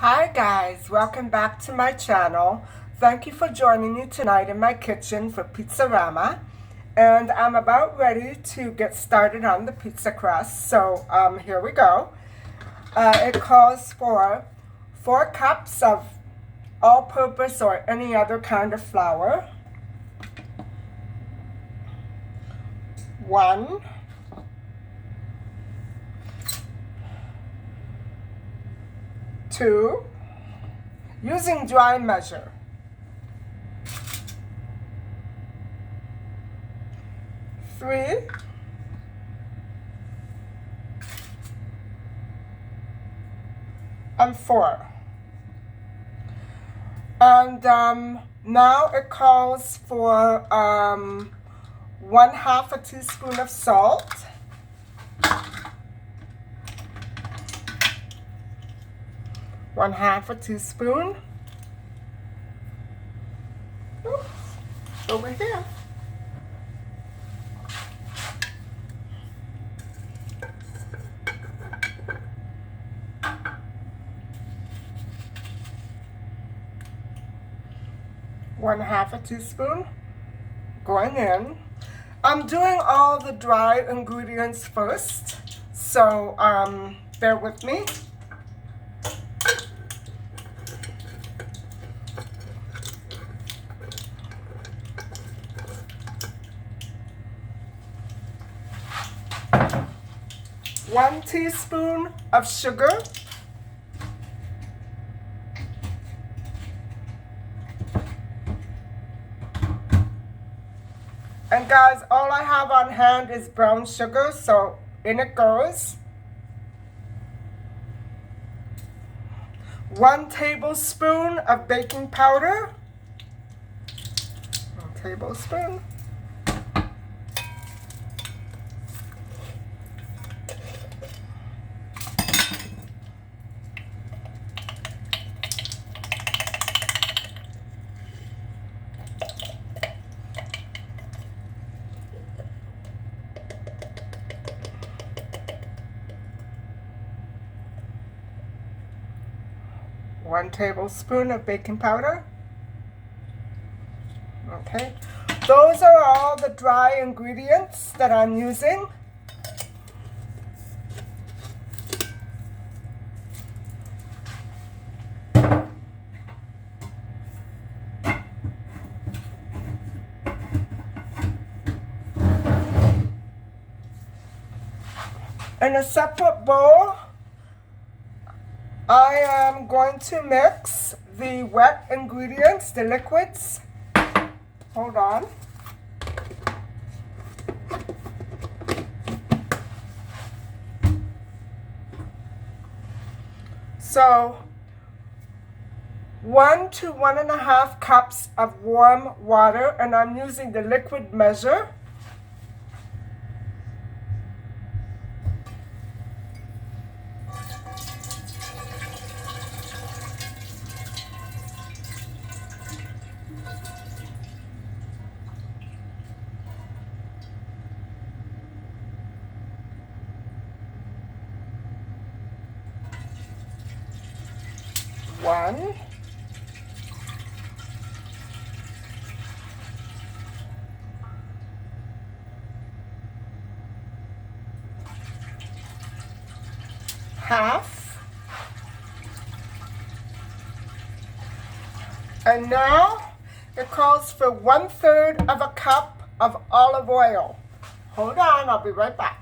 Hi guys, welcome back to my channel. Thank you for joining me tonight in my kitchen for Pizzarama. And I'm about ready to get started on the pizza crust. So here we go. It calls for 4 cups of all-purpose or any other kind of flour. 1, 2, using dry measure. 3, and 4. And now it calls for 1/2 teaspoon of salt. 1/2 teaspoon. Oops, over here. One-half a teaspoon going in. I'm doing all the dry ingredients first, so bear with me. One teaspoon of sugar. And guys, all I have on hand is brown sugar, so in it goes. 1 tablespoon of baking powder. 1 tablespoon. 1 tablespoon of baking powder. Okay, those are all the dry ingredients that I'm using. In a separate bowl, I am going to mix the wet ingredients, the liquids. Hold on. So 1 to 1.5 cups of warm water, and I'm using the liquid measure. One, half, and now it calls for 1/3 of a cup of olive oil. Hold on, I'll be right back.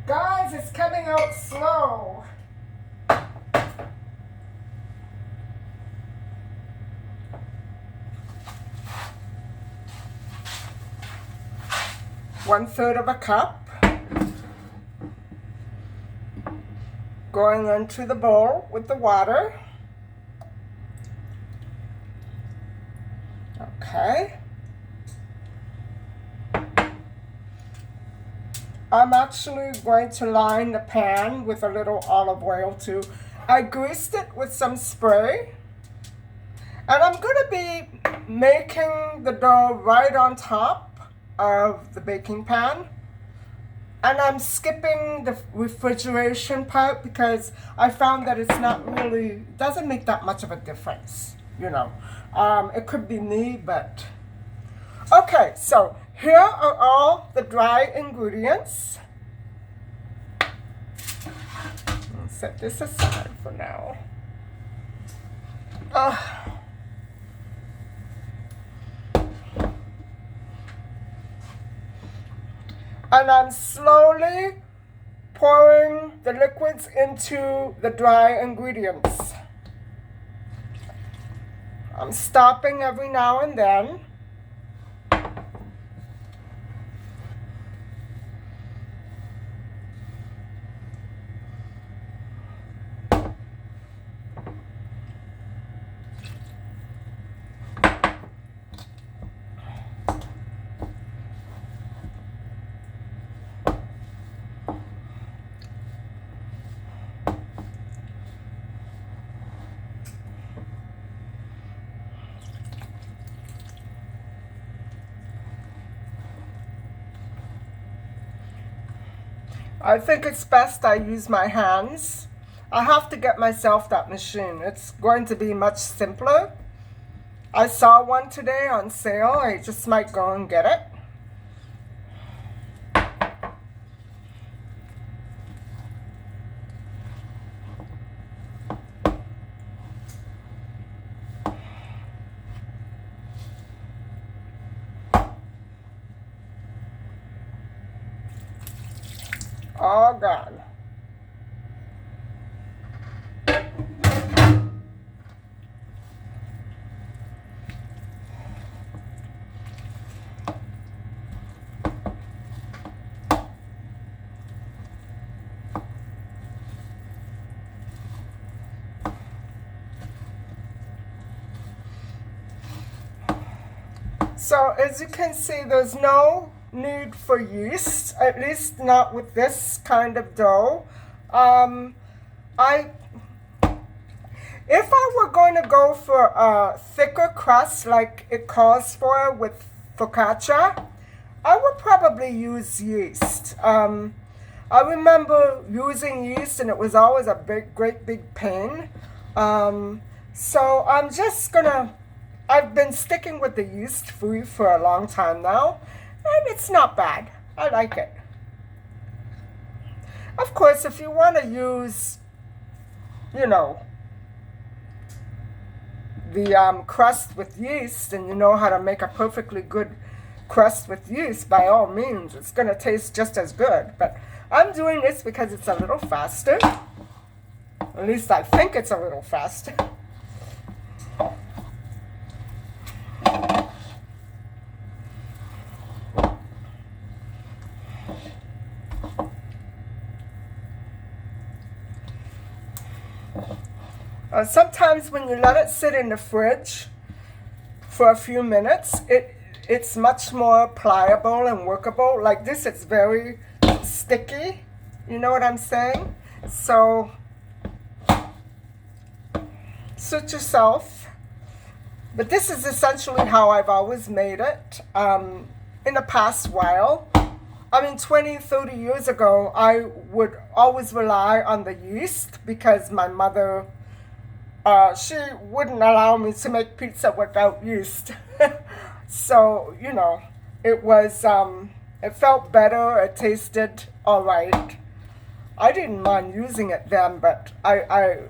Guys, it's coming out slow. One-third of a cup going into the bowl with the water. Okay. I'm actually going to line the pan with a little olive oil too. I greased it with some spray. And I'm going to be making the dough right on top of the baking pan. And I'm skipping the refrigeration part because I found that it's not really, doesn't make that much of a difference, you know. It could be me, but... Okay, so here are all the dry ingredients. I'll set this aside for now. And I'm slowly pouring the liquids into the dry ingredients. I'm stopping every now and then. I think it's best I use my hands. I have to get myself that machine. It's going to be much simpler. I saw one today on sale. I just might go and get it. All gone. So as you can see, there's no need for yeast, at least not with this kind of dough. If I were going to go for a thicker crust like it calls for with focaccia, I would probably use yeast. I remember using yeast and it was always a great big pain. So I'm just gonna, I've been sticking with the yeast free for a long time now. And it's not bad. I like it. Of course, if you want to use, you know, the crust with yeast and you know how to make a perfectly good crust with yeast, by all means, it's going to taste just as good. But I'm doing this because it's a little faster. At least I think it's a little faster. Sometimes when you let it sit in the fridge for a few minutes, it's much more pliable and workable. Like this, it's very sticky. You know what I'm saying? So, suit yourself. But this is essentially how I've always made it in the past while. I mean, 20, 30 years ago, I would always rely on the yeast because my mother... she wouldn't allow me to make pizza without yeast. So, you know, it was, it felt better, it tasted all right. I didn't mind using it then, but I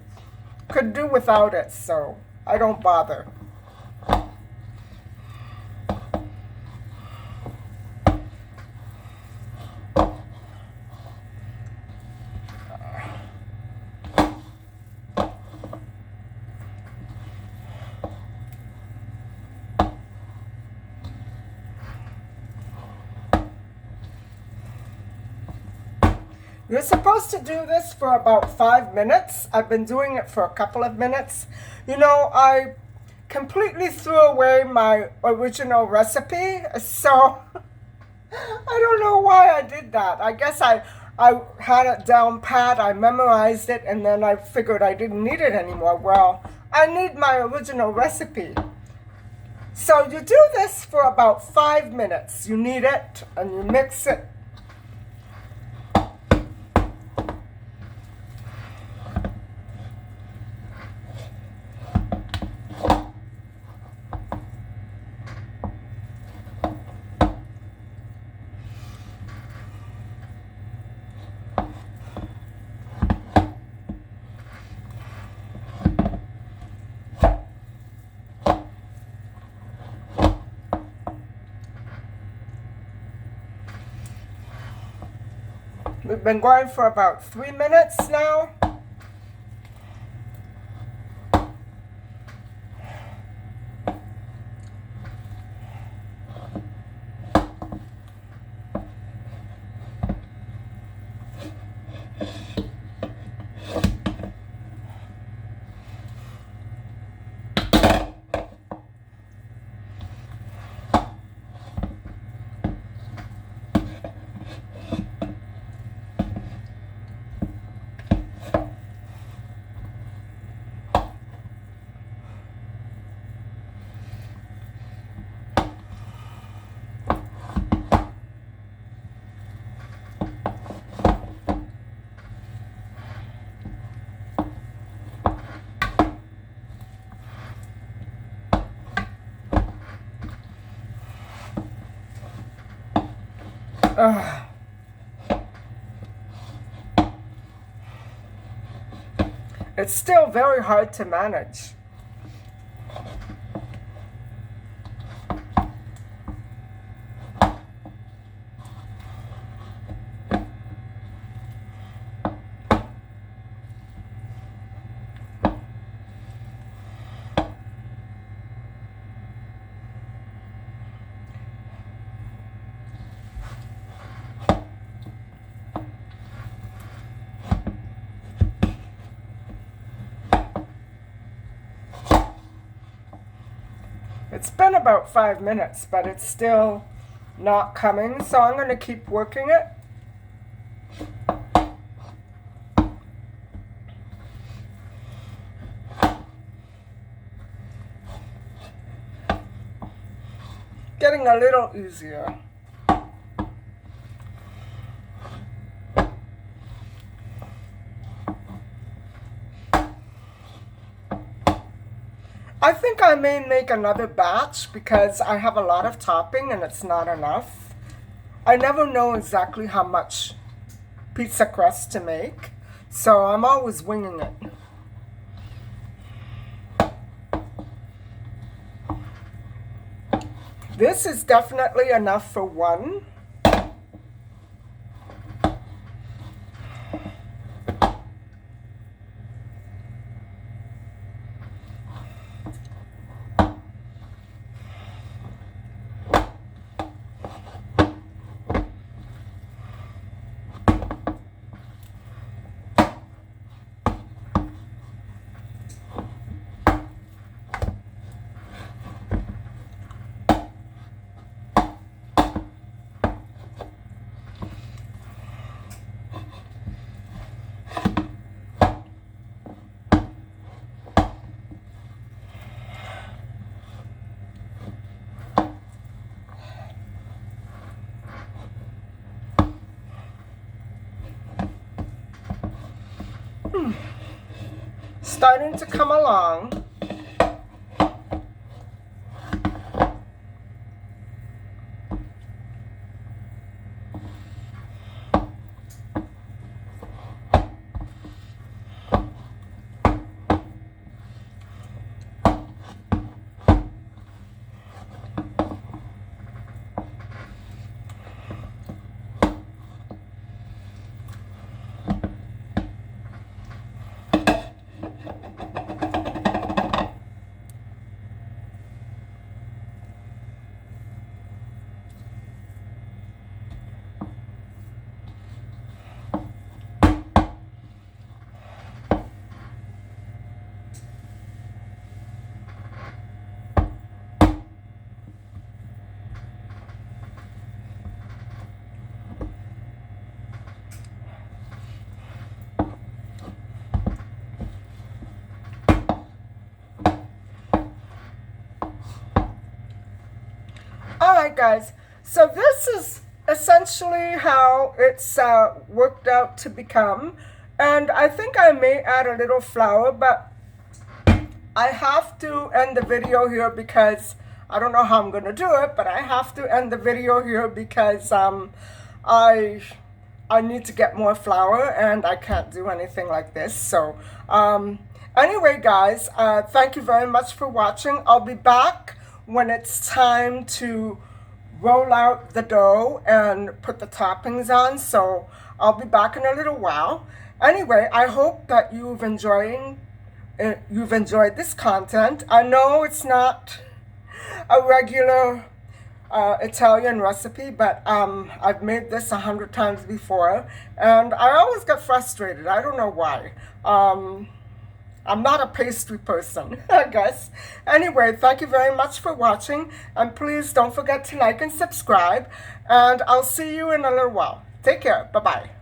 could do without it, so I don't bother. You're supposed to do this for about 5 minutes. I've been doing it for a couple of minutes. You know, I completely threw away my original recipe, so I don't know why I did that. I guess I had it down pat, I memorized it, and then I figured I didn't need it anymore. Well, I need my original recipe. So you do this for about 5 minutes. You knead it and you mix it. We've been going for about 3 minutes now. It's still very hard to manage. It's been about 5 minutes, but it's still not coming, so I'm going to keep working it. Getting a little easier. I think I may make another batch because I have a lot of topping and it's not enough. I never know exactly how much pizza crust to make, so I'm always winging it. This is definitely enough for one. Starting to come along. guys, so this is essentially how it's worked out to become. And I think I may add a little flour, but I have to end the video here because I don't know how I'm going to do it, but I have to end the video here because I need to get more flour and I can't do anything like this. So anyway, guys, thank you very much for watching. I'll be back when it's time to roll out the dough and put the toppings on. So I'll be back in a little while. Anyway, I hope that you've enjoyed this content. I know it's not a regular Italian recipe, but I've made this 100 times before and I always get frustrated. I don't know why. I'm not a pastry person, I guess. Anyway, thank you very much for watching, and please don't forget to like and subscribe, and I'll see you in a little while. Take care. Bye-bye.